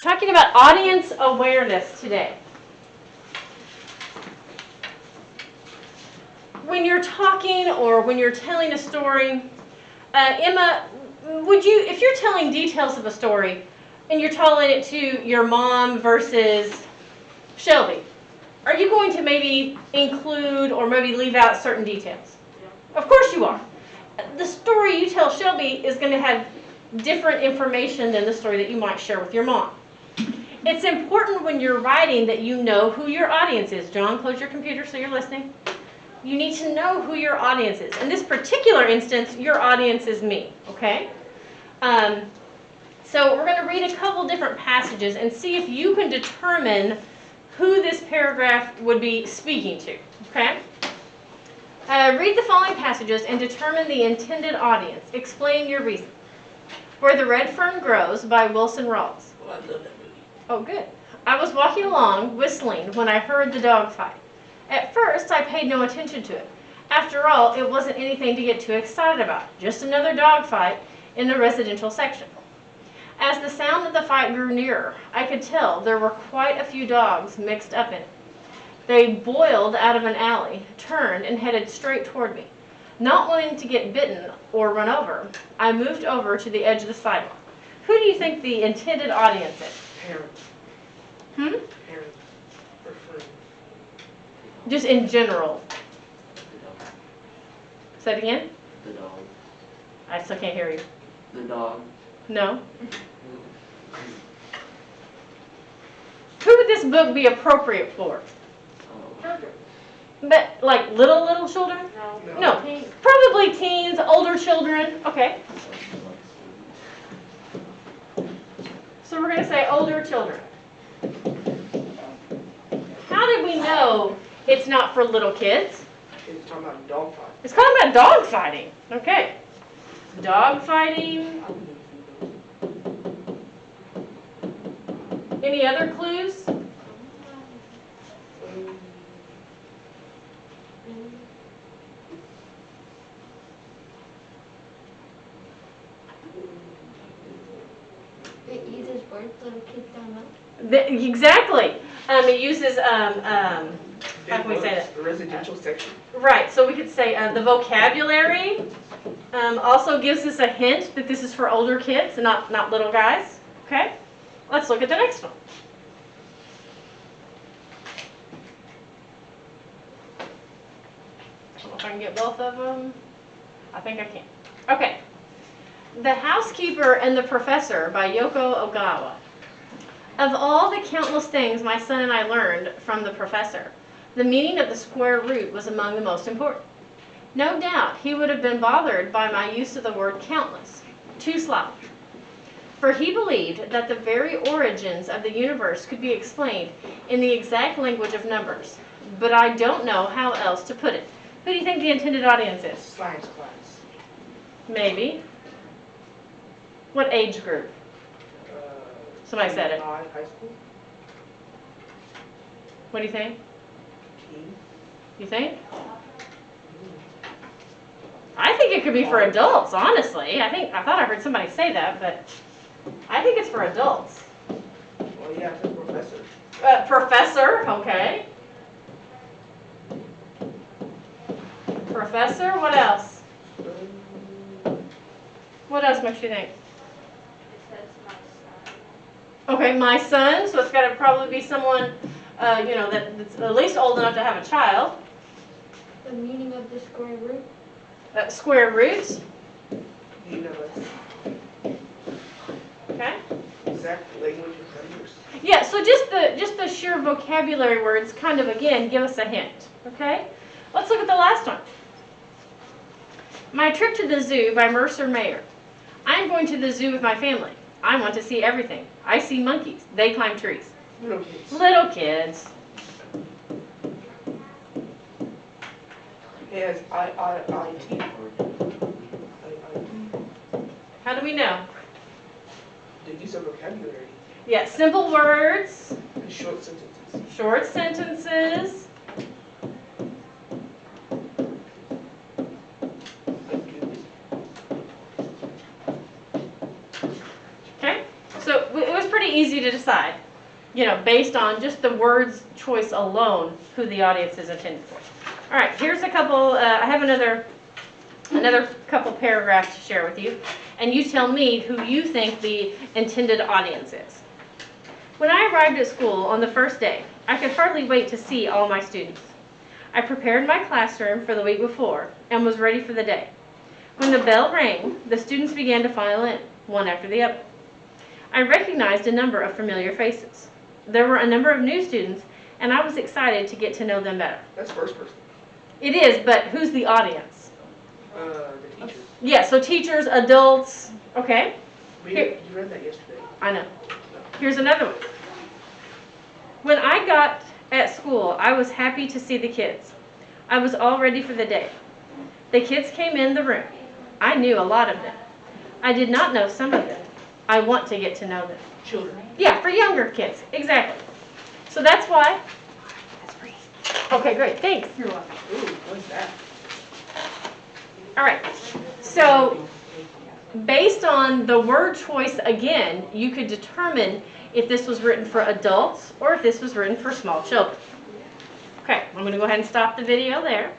Talking about audience awareness today. When you're talking or when you're telling a story, Emma, if you're telling details of a story and you're telling it to your mom versus Shelby, are you going to maybe include or maybe leave out certain details? Yeah. Of course you are. The story you tell Shelby is going to have different information than the story that you might share with your mom. It's important when you're writing that you know who your audience is. John, close your computer so you're listening. You need to know who your audience is. In this particular instance, your audience is me, okay? So we're going to read a couple different passages and see if you can determine who this paragraph would be speaking to, okay? Read the following passages and determine the intended audience. Explain your reason. Where the Red Fern Grows by Wilson Rawls. Oh, I love that movie. Oh, good. I was walking along, whistling, when I heard the dog fight. At first, I paid no attention to it. After all, it wasn't anything to get too excited about. Just another dog fight in the residential section. As the sound of the fight grew nearer, I could tell there were quite a few dogs mixed up in it. They boiled out of an alley, turned, and headed straight toward me. Not wanting to get bitten or run over, I moved over to the edge of the sidewalk. Who do you think the intended audience is? Parents. Hmm? Parents. Or friends. Just in general. The dog. Say it again? The dog. I still can't hear you. The dog. No? Who would this book be appropriate for? Children. But like little children? No. No. Probably teens, older children. Okay. So we're going to say older children. How did we know it's not for little kids? It's talking about dog fight. It's talking about dog fighting. Okay. Dog fighting. Any other clues? It uses words little kids don't know. Exactly. It uses, how can we say that? The residential section. Right, so we could say the vocabulary also gives us a hint that this is for older kids and not little guys. Okay, let's look at the next one. I don't know if I can get both of them. I think I can. Okay. The Housekeeper and the Professor by Yoko Ogawa. Of all the countless things my son and I learned from the professor, the meaning of the square root was among the most important. No doubt he would have been bothered by my use of the word countless, too sloppy. For he believed that the very origins of the universe could be explained in the exact language of numbers. But I don't know how else to put it. Who do you think the intended audience is? Science class. Maybe. What age group? Somebody said it. High school. What do you think? Teen. You think? I think it could be for adults, honestly. I thought I heard somebody say that, but I think it's for adults. Well, yeah, it's a professor. Professor, okay. Professor, what else? What else makes you think? Okay, my son, so it's got to probably be someone, that's at least old enough to have a child. The meaning of the square root. Square root, You know, okay. exact language of numbers. Yeah, so just the sheer vocabulary words kind of, again, give us a hint, okay? Let's look at the last one. My Trip to the Zoo by Mercer Mayer. I'm going to the zoo with my family. I want to see everything. I see monkeys. They climb trees. Little kids. Little kids. It has I-I-I-T. How do we know? The use of vocabulary. Yeah, simple words, And short sentences. short sentences. Okay, so it was pretty pretty easy to decide, based on just the words choice alone, who the audience is intended for. All right, here's a couple, I have another couple paragraphs to share with you, and you tell me who you think the intended audience is. When I arrived at school on the first day, I could hardly wait to see all my students. I prepared my classroom for the week before and was ready for the day. When the bell rang, the students began to file in, one after the other. I recognized a number of familiar faces. There were a number of new students, and I was excited to get to know them better. That's first person. It is, but who's the audience? The teacher. Yeah, so teachers, adults, okay? You read that yesterday. I know. Here's another one. When I got at school, I was happy to see the kids. I was all ready for the day. The kids came in the room. I knew a lot of them. I did not know some of them. I want to get to know them. Children. Yeah, for younger kids, exactly. So that's why. Okay, great, thanks. You're welcome. Ooh, what's that? All right, so based on the word choice again, you could determine if this was written for adults or if this was written for small children. Okay, I'm going to go ahead and stop the video there.